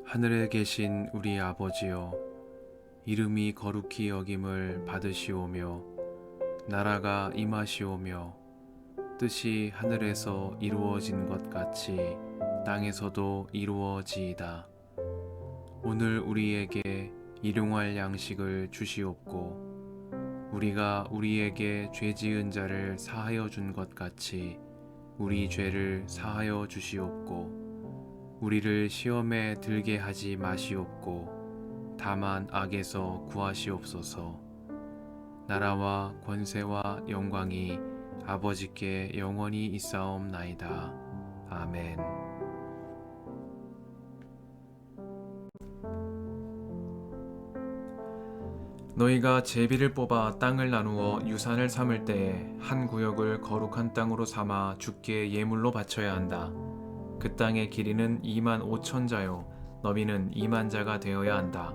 하늘에 계신 우리 아버지여, 이름이 거룩히 여김을 받으시오며 나라가 임하시오며 뜻이 하늘에서 이루어진 것 같이 땅에서도 이루어지이다. 오늘 우리에게 일용할 양식을 주시옵고 우리가 우리에게 죄 지은 자를 사하여 준 것 같이 우리 죄를 사하여 주시옵고 우리를 시험에 들게 하지 마시옵고 다만 악에서 구하시옵소서. 나라와 권세와 영광이 아버지께 영원히 있사옵나이다. 아멘. 너희가 제비를 뽑아 땅을 나누어 유산을 삼을 때에 한 구역을 거룩한 땅으로 삼아 주께 예물로 바쳐야 한다. 그 땅의 길이는 2만 5천 자요 너비는 2만 자가 되어야 한다.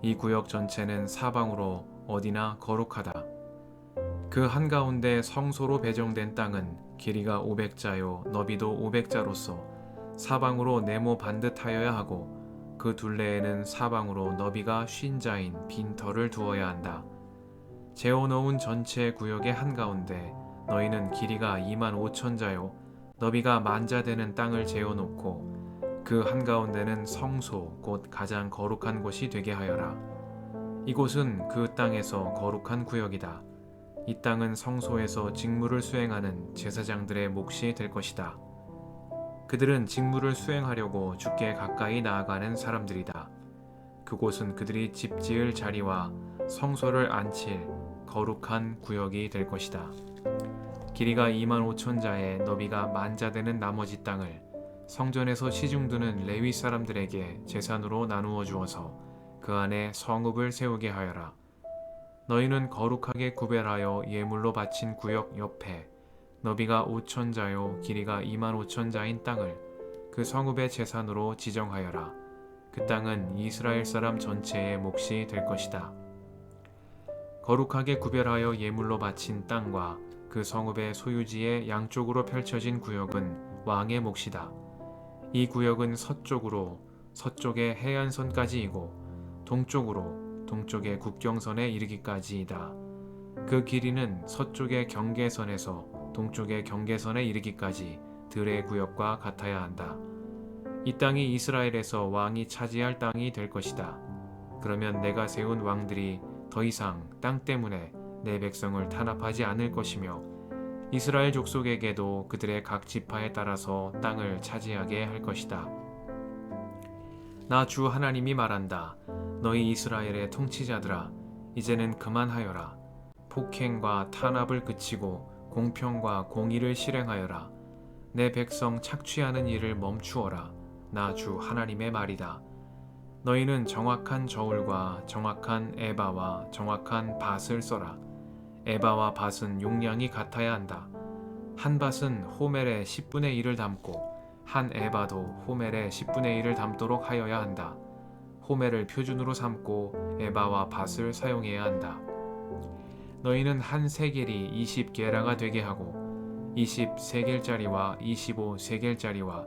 이 구역 전체는 사방으로 어디나 거룩하다. 그 한가운데 성소로 배정된 땅은 길이가 500자요 너비도 500자로서 사방으로 네모 반듯하여야 하고 그 둘레에는 사방으로 너비가 50자인 빈 터를 두어야 한다. 재어놓은 전체 구역의 한가운데 너희는 길이가 2만 5천 자요 너비가 10,000자 되는 땅을 재어놓고 그 한가운데는 성소 곧 가장 거룩한 곳이 되게 하여라. 이곳은 그 땅에서 거룩한 구역이다. 이 땅은 성소에서 직무를 수행하는 제사장들의 몫이 될 것이다. 그들은 직무를 수행하려고 주께 가까이 나아가는 사람들이다. 그곳은 그들이 집 지을 자리와 성소를 안칠 거룩한 구역이 될 것이다. 길이가 2만 5천 자에 너비가 10,000자 되는 나머지 땅을 성전에서 시중드는 레위 사람들에게 제산으로 나누어 주어서 그 안에 성읍을 세우게 하여라. 너희는 거룩하게 구별하여 예물로 바친 구역 옆에 너비가 5천 자요 길이가 2만 5천 자인 땅을 그 성읍의 제산으로 지정하여라. 그 땅은 이스라엘 사람 전체의 몫이 될 것이다. 거룩하게 구별하여 예물로 바친 땅과 그 성읍의 소유지의 양쪽으로 펼쳐진 구역은 왕의 몫이다. 이 구역은 서쪽의 해안선까지이고 동쪽의 국경선에 이르기까지이다. 그 길이는 서쪽의 경계선에서 동쪽의 경계선에 이르기까지 들의 구역과 같아야 한다. 이 땅이 이스라엘에서 왕이 차지할 땅이 될 것이다. 그러면 내가 세운 왕들이 더 이상 땅 때문에 내 백성을 탄압하지 않을 것이며 이스라엘 족속에게도 그들의 각 지파에 따라서 땅을 차지하게 할 것이다. 나 주 하나님이 말한다. 너희 이스라엘의 통치자들아, 이제는 그만하여라. 폭행과 탄압을 그치고 공평과 공의를 실행하여라. 내 백성 착취하는 일을 멈추어라. 나 주 하나님의 말이다. 너희는 정확한 저울과 정확한 에바와 정확한 밧을 써라. 에바와 밧은 용량이 같아야 한다. 한 밧은 호멜의 10분의 1을 담고 한 에바도 호멜의 10분의 1을 담도록 하여야 한다. 호멜을 표준으로 삼고 에바와 밧을 사용해야 한다. 너희는 한 세겔이 20게라가 되게 하고 20세겔짜리와 25세겔짜리와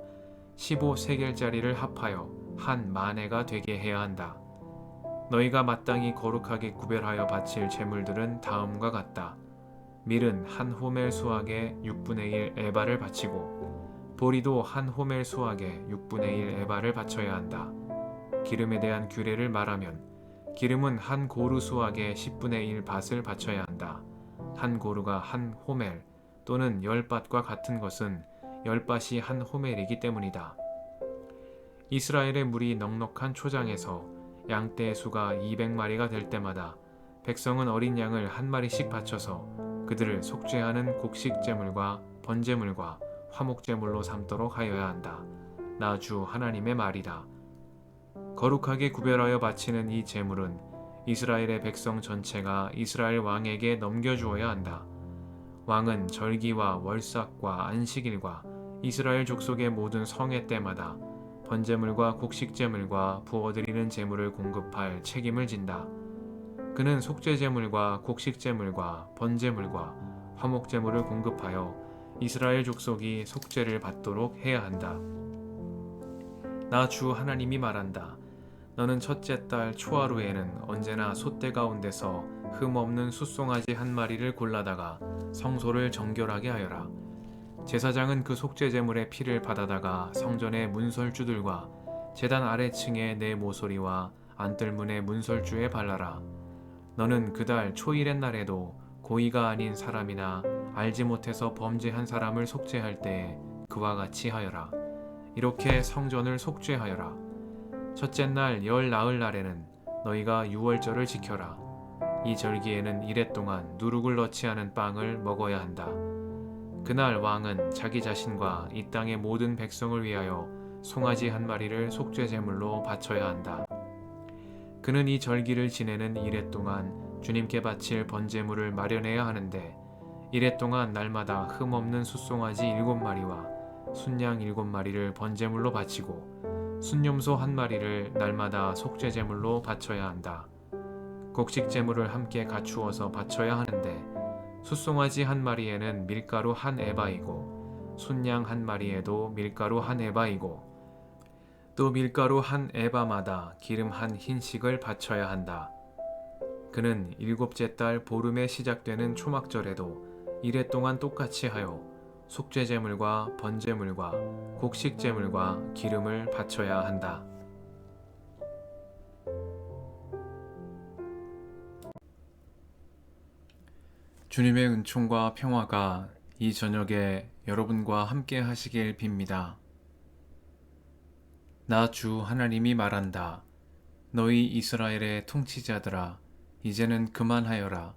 15세겔짜리를 합하여 한 마네가 되게 해야 한다. 너희가 마땅히 거룩하게 구별하여 바칠 제물들은 다음과 같다. 밀은 한 호멜 수확에 6분의 1 에바를 바치고 보리도 한 호멜 수확에 6분의 1 에바를 바쳐야 한다. 기름에 대한 규례를 말하면 기름은 한 고루 수확에 10분의 1 밧을 바쳐야 한다. 한 고루가 한 호멜 또는 10밧과 같은 것은 10밧이 한 호멜이기 때문이다. 이스라엘의 물이 넉넉한 초장에서 양떼의 수가 200마리가 될 때마다 백성은 어린 양을 한 마리씩 바쳐서 그들을 속죄하는 곡식제물과 번제물과 화목제물로 삼도록 하여야 한다. 나 주 하나님의 말이다. 거룩하게 구별하여 바치는 이 제물은 이스라엘의 백성 전체가 이스라엘 왕에게 넘겨주어야 한다. 왕은 절기와 월삭과 안식일과 이스라엘 족속의 모든 성회 때마다 번제물과 곡식제물과 부어드리는 제물을 공급할 책임을 진다. 그는 속죄제물과 곡식제물과 번제물과 화목제물을 공급하여 이스라엘 족속이 속죄를 받도록 해야 한다. 나 주 하나님이 말한다. 너는 첫째 달 초하루에는 언제나 솥대 가운데서 흠없는 숫송아지 한 마리를 골라다가 성소를 정결하게 하여라. 제사장은 그 속죄제물의 피를 받아다가 성전의 문설주들과 제단 아래층의 내 모서리와 안뜰문의 문설주에 발라라. 너는 그달 초일의 날에도 고의가 아닌 사람이나 알지 못해서 범죄한 사람을 속죄할 때에 그와 같이 하여라. 이렇게 성전을 속죄하여라. 첫째 날 열 나흘 날에는 너희가 유월절을 지켜라. 이 절기에는 이레 동안 누룩을 넣지 않은 빵을 먹어야 한다. 그날 왕은 자기 자신과 이 땅의 모든 백성을 위하여 송아지 한 마리를 속죄제물로 바쳐야 한다. 그는 이 절기를 지내는 이레 동안 주님께 바칠 번제물을 마련해야 하는데 이레 동안 날마다 흠없는 숫송아지 7마리와 순양 7마리를 번제물로 바치고 순염소 한 마리를 날마다 속죄제물로 바쳐야 한다. 곡식제물을 함께 갖추어서 바쳐야 하는데 숫송아지 한 마리에는 밀가루 한 에바이고 순양 한 마리에도 밀가루 한 에바이고 또 밀가루 한 에바마다 기름 한 흰씩을 바쳐야 한다. 그는 일곱째 달 보름에 시작되는 초막절에도 이레 동안 똑같이 하여 속죄제물과 번제물과 곡식제물과 기름을 바쳐야 한다. 주님의 은총과 평화가 이 저녁에 여러분과 함께 하시길 빕니다. 나 주 하나님이 말한다. 너희 이스라엘의 통치자들아, 이제는 그만하여라.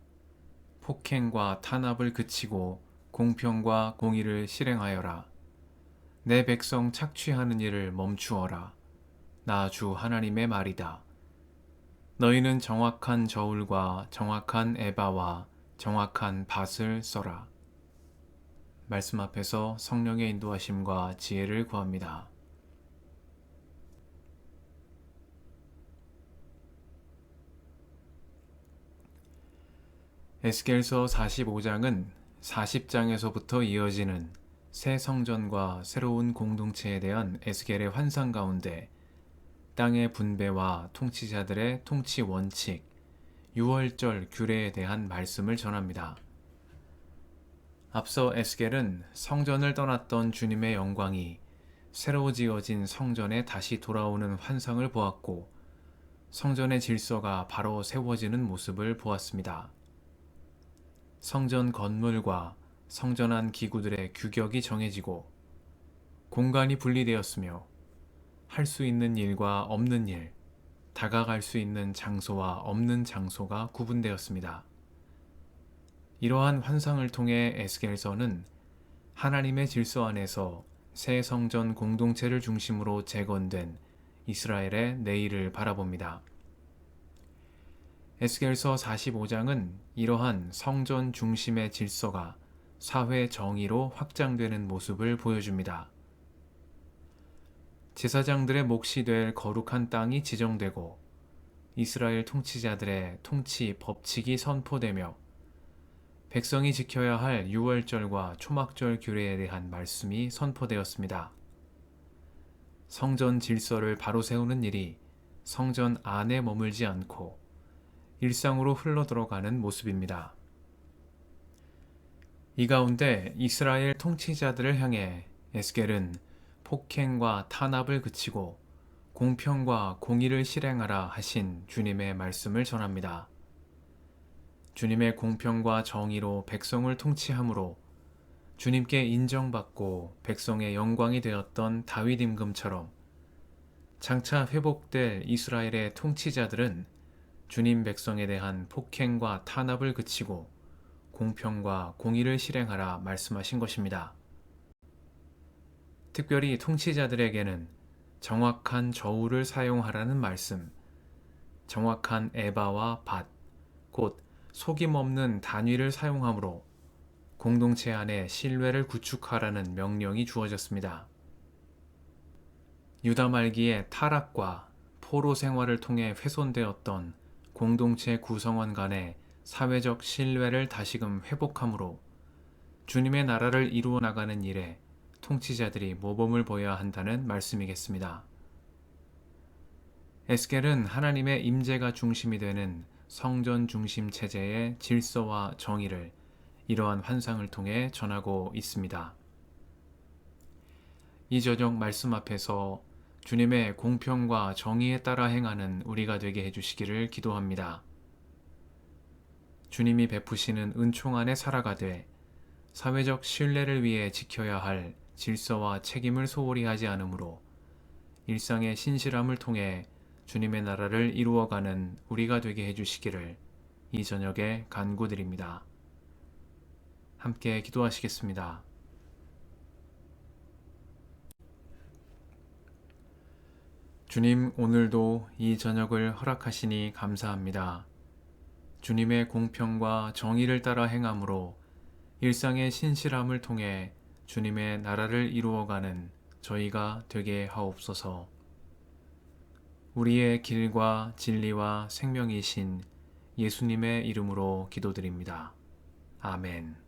폭행과 탄압을 그치고 공평과 공의를 실행하여라. 내 백성 착취하는 일을 멈추어라. 나 주 하나님의 말이다. 너희는 정확한 저울과 정확한 에바와 정확한 밭을 써라. 말씀 앞에서 성령의 인도하심과 지혜를 구합니다. 에스겔서 45장은 40장에서부터 이어지는 새 성전과 새로운 공동체에 대한 에스겔의 환상 가운데 땅의 분배와 통치자들의 통치 원칙, 유월절 규례에 대한 말씀을 전합니다. 앞서 에스겔은 성전을 떠났던 주님의 영광이 새로 지어진 성전에 다시 돌아오는 환상을 보았고 성전의 질서가 바로 세워지는 모습을 보았습니다. 성전 건물과 성전 안 기구들의 규격이 정해지고 공간이 분리되었으며 할 수 있는 일과 없는 일, 다가갈 수 있는 장소와 없는 장소가 구분되었습니다. 이러한 환상을 통해 에스겔서는 하나님의 질서 안에서 새 성전 공동체를 중심으로 재건된 이스라엘의 내일을 바라봅니다. 에스겔서 45장은 이러한 성전 중심의 질서가 사회 정의로 확장되는 모습을 보여줍니다. 제사장들의 몫이 될 거룩한 땅이 지정되고 이스라엘 통치자들의 통치 법칙이 선포되며 백성이 지켜야 할 유월절과 초막절 규례에 대한 말씀이 선포되었습니다. 성전 질서를 바로 세우는 일이 성전 안에 머물지 않고 일상으로 흘러들어가는 모습입니다. 이 가운데 이스라엘 통치자들을 향해 에스겔은 폭행과 탄압을 그치고 공평과 공의를 실행하라 하신 주님의 말씀을 전합니다. 주님의 공평과 정의로 백성을 통치함으로 주님께 인정받고 백성의 영광이 되었던 다윗 임금처럼 장차 회복될 이스라엘의 통치자들은 주님 백성에 대한 폭행과 탄압을 그치고 공평과 공의를 실행하라 말씀하신 것입니다. 특별히 통치자들에게는 정확한 저울을 사용하라는 말씀, 정확한 에바와 밭, 곧 속임없는 단위를 사용함으로 공동체 안에 신뢰를 구축하라는 명령이 주어졌습니다. 유다 말기의 타락과 포로 생활을 통해 훼손되었던 공동체 구성원 간의 사회적 신뢰를 다시금 회복함으로 주님의 나라를 이루어 나가는 일에 통치자들이 모범을 보여야 한다는 말씀이겠습니다. 에스겔은 하나님의 임재가 중심이 되는 성전 중심 체제의 질서와 정의를 이러한 환상을 통해 전하고 있습니다. 이 저녁 말씀 앞에서 주님의 공평과 정의에 따라 행하는 우리가 되게 해주시기를 기도합니다. 주님이 베푸시는 은총 안에 살아가되 사회적 신뢰를 위해 지켜야 할 질서와 책임을 소홀히 하지 않으므로 일상의 신실함을 통해 주님의 나라를 이루어가는 우리가 되게 해주시기를 이 저녁에 간구드립니다. 함께 기도하시겠습니다. 주님, 오늘도 이 저녁을 허락하시니 감사합니다. 주님의 공평과 정의를 따라 행함으로 일상의 신실함을 통해 주님의 나라를 이루어가는 저희가 되게 하옵소서. 우리의 길과 진리와 생명이신 예수님의 이름으로 기도드립니다. 아멘.